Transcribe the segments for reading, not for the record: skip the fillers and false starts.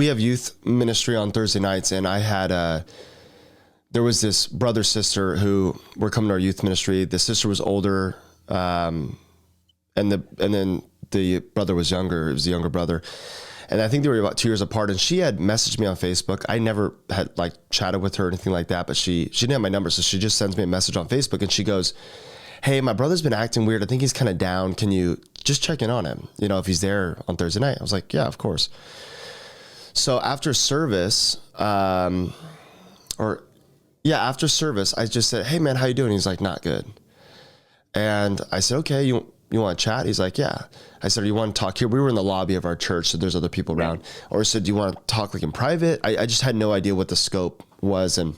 we have youth ministry on Thursday nights, and there was this brother sister who were coming to our youth ministry. The sister was older, and then the brother was younger. It was the younger brother. And I think they were about 2 years apart, and she had messaged me on Facebook. I never had like chatted with her or anything like that, but she didn't have my number. So she just sends me a message on Facebook, and she goes, "Hey, my brother's been acting weird. I think he's kind of down. Can you just check in on him? You know, if he's there on Thursday night." I was like, "Yeah, of course." So after service, after service, I just said, "Hey man, how you doing?" He's like, "Not good." And I said, "Okay, you want to chat?" He's like, "Yeah." I said, "You want to talk here?" We were in the lobby of our church, so there's other people around. Or I said, "Do you want to talk like in private?" I just had no idea what the scope was. And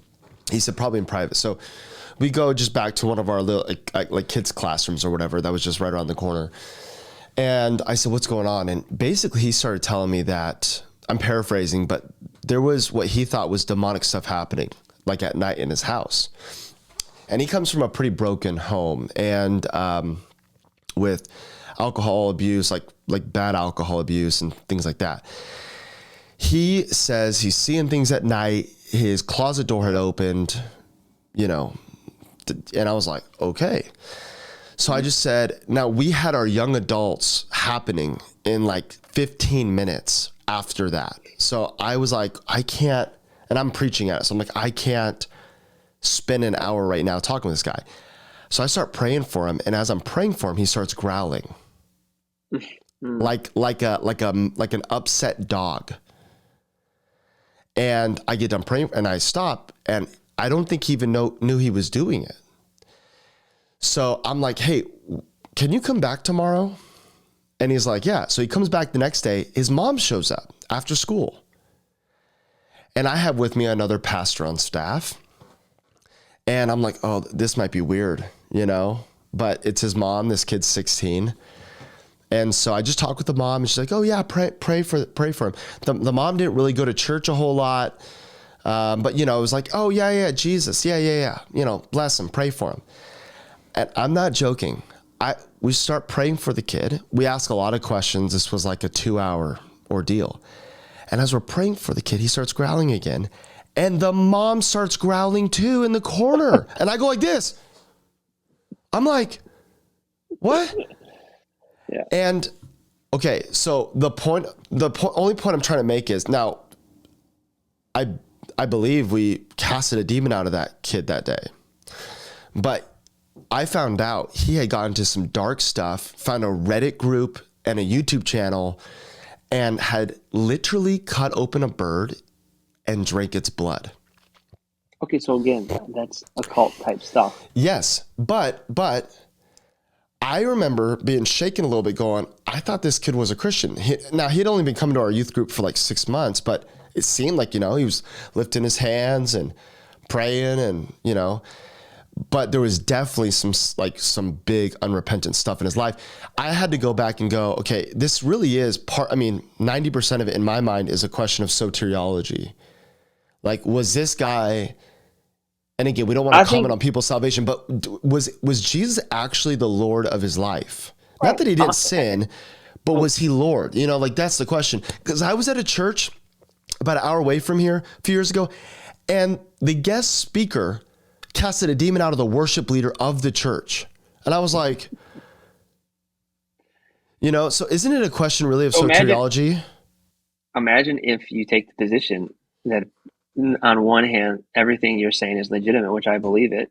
he said, "Probably in private." So we go just back to one of our little like kids' classrooms or whatever that was just right around the corner. And I said, "What's going on?" And basically he started telling me that, I'm paraphrasing, but there was what he thought was demonic stuff happening like at night in his house. And he comes from a pretty broken home, and with alcohol abuse, like bad alcohol abuse and things like that. He says he's seeing things at night. His closet door had opened, you know, and I was like, okay. So I just said, now we had our young adults happening in like 15 minutes after that. So I was like, I can't, and I'm preaching at it. So I'm like, I can't spend an hour right now talking with this guy. So I start praying for him. And as I'm praying for him, he starts growling like an upset dog. And I get done praying and I stop, and I don't think he even knew he was doing it. So I'm like, "Hey, can you come back tomorrow?" And he's like, "Yeah." So he comes back the next day. His mom shows up after school. And I have with me another pastor on staff. And I'm like, "Oh, this might be weird, you know?" But it's his mom. This kid's 16. And so I just talked with the mom, and she's like, "Oh yeah, pray for him." The mom didn't really go to church a whole lot. But you know, it was like, "Oh yeah, Jesus. Yeah. You know, bless him, pray for him." And I'm not joking. We start praying for the kid. We ask a lot of questions. This was like a 2-hour ordeal. And as we're praying for the kid, he starts growling again. And the mom starts growling too in the corner. And I go like this. I'm like, "What?" Yeah. And okay, so the only point I'm trying to make is, now I believe we casted a demon out of that kid that day. But I found out he had gotten into some dark stuff, found a Reddit group and a YouTube channel, and had literally cut open a bird and drank its blood. Okay, so again, that's occult type stuff. Yes, but I remember being shaken a little bit going, I thought this kid was a Christian. Now, he'd only been coming to our youth group for like 6 months, but it seemed like, you know, he was lifting his hands and praying and, you know, but there was definitely some big unrepentant stuff in his life. I had to go back and go, okay, this really is 90% of it in my mind is a question of soteriology. Like, was this guy... And again, we don't want to comment on people's salvation, but was Jesus actually the Lord of his life? Right. Not that he didn't sin, but was he Lord? You know, like that's the question. Because I was at a church about an hour away from here a few years ago, and the guest speaker casted a demon out of the worship leader of the church. And I was like, you know, so isn't it a question really of soteriology? Imagine if you take the position that on one hand, everything you're saying is legitimate, which I believe it.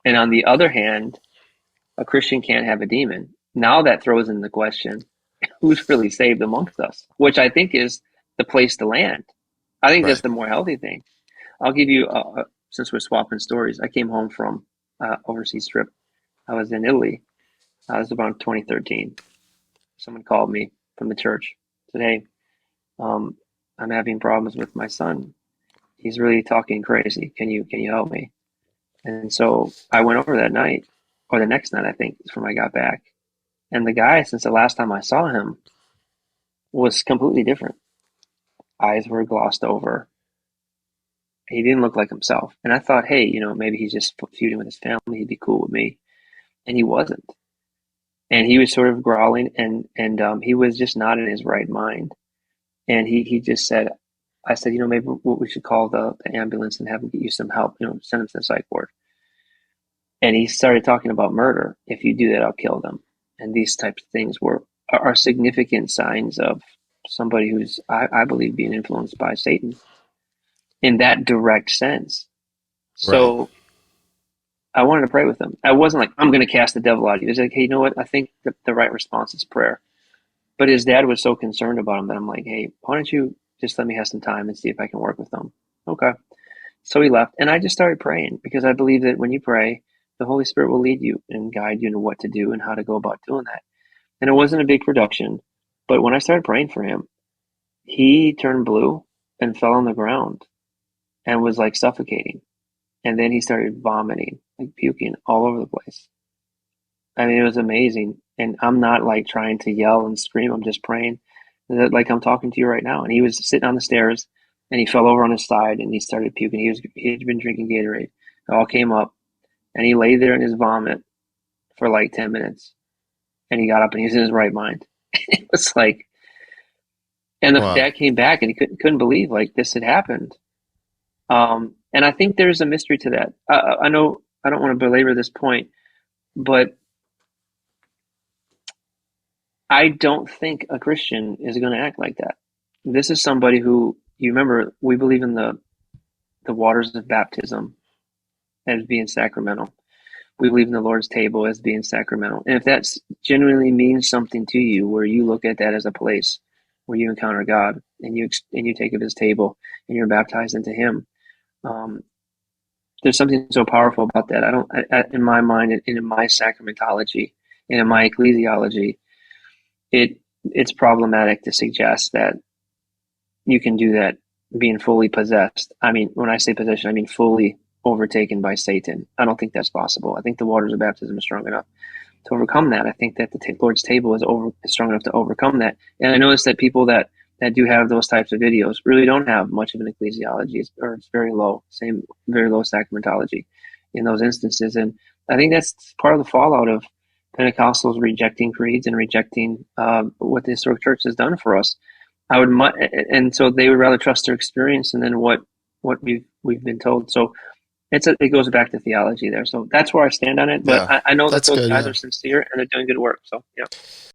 And on the other hand, a Christian can't have a demon. Now that throws in the question, who's really saved amongst us? Which I think is the place to land. I think that's the more healthy thing. I'll give you, since we're swapping stories, I came home from overseas trip. I was in Italy. It was about 2013. Someone called me from the church. Said, "Hey, I'm having problems with my son. He's really talking crazy. Can you help me?" And so I went over that night, or the next night, I think, is when I got back. And the guy, since the last time I saw him, was completely different. Eyes were glossed over. He didn't look like himself. And I thought, hey, you know, maybe he's just feuding with his family. He'd be cool with me. And he wasn't. And he was sort of growling, and he was just not in his right mind. And he just said, I said, maybe what we should call the ambulance and have them get you some help, send them to the psych ward. And he started talking about murder. If you do that, I'll kill them. And these types of things are significant signs of somebody who's, I believe, being influenced by Satan in that direct sense. Right. So I wanted to pray with him. I wasn't like, I'm going to cast the devil out of you. It was like, hey, you know what? I think the right response is prayer. But his dad was so concerned about him that I'm like, hey, why don't you just let me have some time and see if I can work with them? Okay. So he left, and I just started praying because I believe that when you pray, the Holy Spirit will lead you and guide you into what to do and how to go about doing that. And it wasn't a big production, but when I started praying for him, he turned blue and fell on the ground and was like suffocating. And then he started vomiting, like puking all over the place. I mean, it was amazing. And I'm not like trying to yell and scream. I'm just praying like I'm talking to you right now. And he was sitting on the stairs and he fell over on his side and he started puking. He had been drinking Gatorade. It all came up and he lay there in his vomit for like 10 minutes. And he got up and he was in his right mind. It was like, and the Wow. dad came back and he couldn't believe like this had happened. And I think there's a mystery to that. I know I don't want to belabor this point, but I don't think a Christian is going to act like that. This is somebody who, you remember, we believe in the waters of baptism as being sacramental. We believe in the Lord's table as being sacramental. And if that genuinely means something to you, where you look at that as a place where you encounter God and you take of His table and you're baptized into Him, um, there's something so powerful about that. In my mind, and in my sacramentology, and in my ecclesiology, it's problematic to suggest that you can do that being fully possessed. I mean, when I say possession, I mean fully overtaken by Satan. I don't think that's possible. I think the waters of baptism is strong enough to overcome that. I think that the Lord's table is strong enough to overcome that. And I notice that people that do have those types of videos really don't have much of an ecclesiology, or it's very low, very low sacramentology in those instances. And I think that's part of the fallout of Pentecostals rejecting creeds and rejecting what the historic church has done for us. And so they would rather trust their experience and then what we've been told. So it goes back to theology there. So that's where I stand on it. But Yeah. I know that That's those good. guys Yeah. are sincere and they're doing good work. So yeah.